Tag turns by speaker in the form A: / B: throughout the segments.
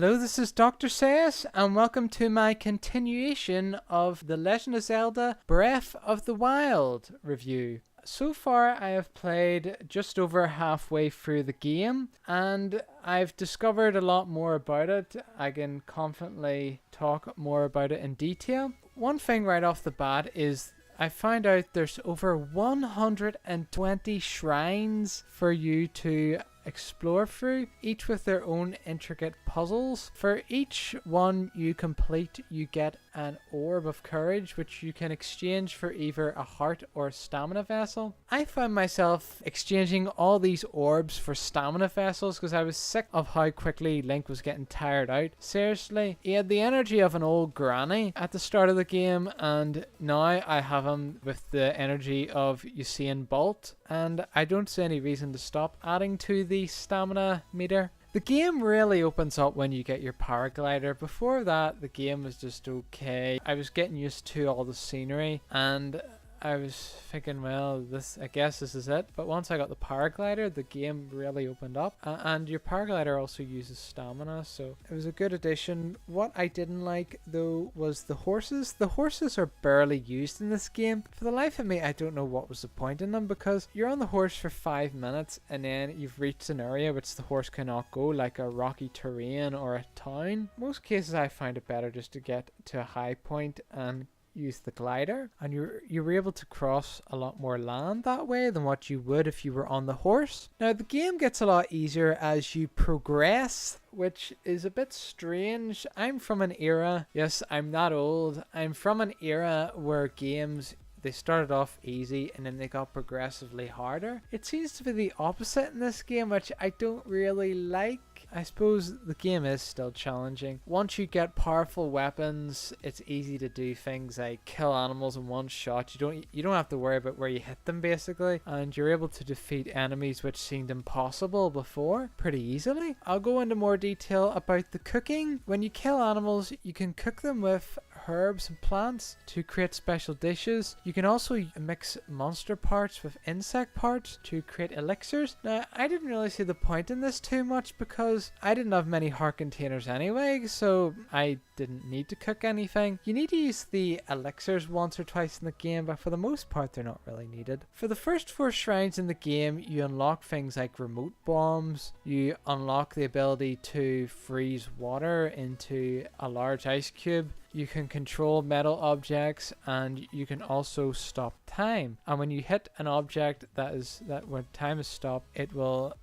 A: Hello, this is DrSayus, and welcome to my continuation of The Legend of Zelda Breath of the Wild review. So far, I have played just over halfway through the game, and I've discovered a lot more about it. I can confidently talk more about it in detail. One thing right off the bat is I found out there's over 120 shrines for you to explore through, each with their own intricate puzzles. For each one you complete, you get an orb of courage, which you can exchange for either a heart or a stamina vessel. I found myself exchanging all these orbs for stamina vessels because I was sick of how quickly Link was getting tired out. Seriously, he had the energy of an old granny at the start of the game, and now I have him with the energy of Usain Bolt, and I don't see any reason to stop adding to the stamina meter. The game really opens up when you get your paraglider. Before that, the game was just okay. I was getting used to all the scenery, and I was thinking, well, I guess this is it. But once I got the paraglider, the game really opened up. And your paraglider also uses stamina, so it was a good addition. What I didn't like, though, was the horses. The horses are barely used in this game. For the life of me, I don't know what was the point in them, because you're on the horse for 5 minutes, and then you've reached an area which the horse cannot go, like a rocky terrain or a town. Most cases, I find it better just to get to a high point and use the glider, and you were able to cross a lot more land that way than what you would if you were on the horse. Now the game gets a lot easier as you progress, which is a bit strange. I'm from an era, yes, I'm not old, I'm from an era where games, they started off easy and then they got progressively harder. It seems to be the opposite in this game, which I don't really like. I suppose the game is still challenging. Once you get powerful weapons, it's easy to do things like kill animals in one shot. You don't have to worry about where you hit them, basically, and you're able to defeat enemies which seemed impossible before pretty easily. I'll go into more detail about the cooking. When you kill animals, you can cook them with herbs and plants to create special dishes. You can also mix monster parts with insect parts to create elixirs. Now, I didn't really see the point in this too much because I didn't have many heart containers anyway, so I didn't need to cook anything. You need to use the elixirs once or twice in the game, but for the most part they're not really needed. For the first 4 shrines in the game, you unlock things like remote bombs, you unlock the ability to freeze water into a large ice cube, you can control metal objects, and you can also stop time. And when you hit an object that when time is stopped, it'll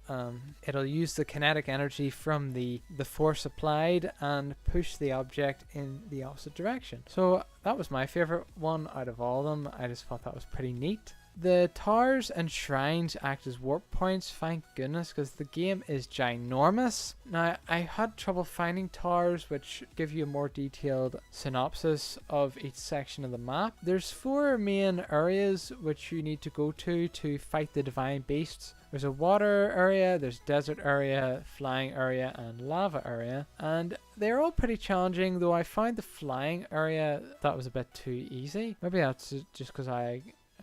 A: use the kinetic energy from the force applied and push the object in the opposite direction. So that was my favorite one out of all of them. I just thought that was pretty neat. The towers and shrines act as warp points, thank goodness, because the game is ginormous. Now, I had trouble finding towers which give you a more detailed synopsis of each section of the map. There's 4 main areas which you need to go to fight the divine beasts. There's a water area, there's desert area, flying area, and lava area, and they're all pretty challenging, though I found the flying area that was a bit too easy. Maybe that's just because I'm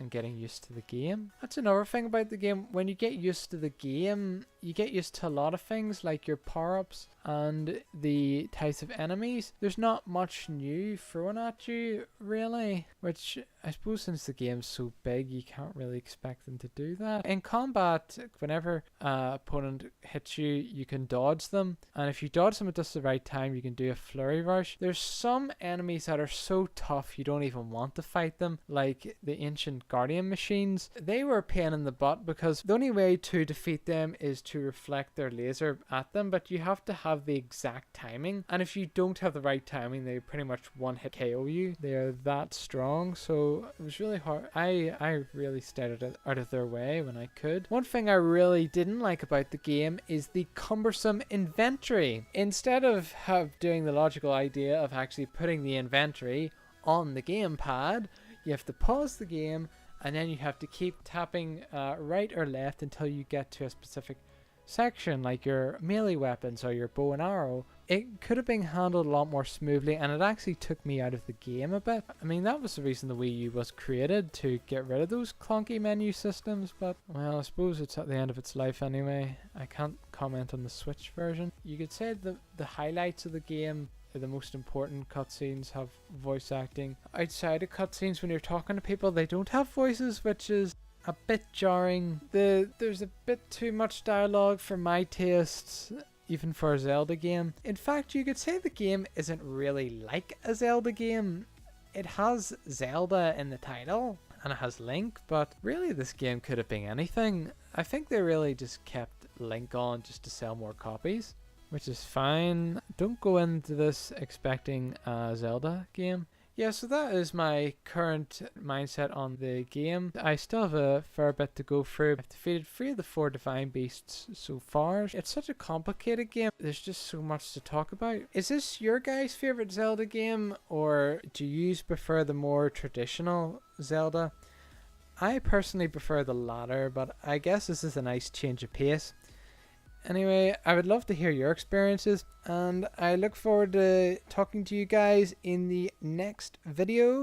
A: getting used to the game. That's another thing about the game. When you get used to the game, you get used to a lot of things like your power-ups and the types of enemies. There's not much new thrown at you, really, which I suppose since the game's so big, you can't really expect them to do that. In combat, whenever an opponent hits you, you can dodge them, and if you dodge them at just the right time, you can do a flurry rush. There's some enemies that are so tough you don't even want to fight them, like the ancient guardian machines. They were a pain in the butt because the only way to defeat them is to reflect their laser at them, but you have to have the exact timing, and if you don't have the right timing, they pretty much one hit KO you. They are that strong, so it was really hard. I really stayed out of their way when I could. One thing I really didn't like about the game is the cumbersome inventory. Instead of doing the logical idea of actually putting the inventory on the gamepad, you have to pause the game and then you have to keep tapping right or left until you get to a specific section, like your melee weapons or your bow and arrow. It could have been handled a lot more smoothly, and it actually took me out of the game a bit. I mean, that was the reason the Wii U was created, to get rid of those clunky menu systems, but well, I suppose it's at the end of its life anyway. I can't comment on the Switch version. You could say the highlights of the game, the most important cutscenes, have voice acting. Outside of cutscenes, when you're talking to people, they don't have voices, which is a bit jarring. There's a bit too much dialogue for my tastes, even for a Zelda game. In fact, you could say the game isn't really like a Zelda game. It has Zelda in the title, and it has Link, but really this game could have been anything. I think they really just kept Link on just to sell more copies, which is fine. Don't go into this expecting a Zelda game. Yeah, so that is my current mindset on the game. I still have a fair bit to go through. I've defeated 3 of the 4 Divine Beasts so far. It's such a complicated game. There's just so much to talk about. Is this your guys' favourite Zelda game, or do you prefer the more traditional Zelda? I personally prefer the latter, but I guess this is a nice change of pace. Anyway, I would love to hear your experiences, and I look forward to talking to you guys in the next video.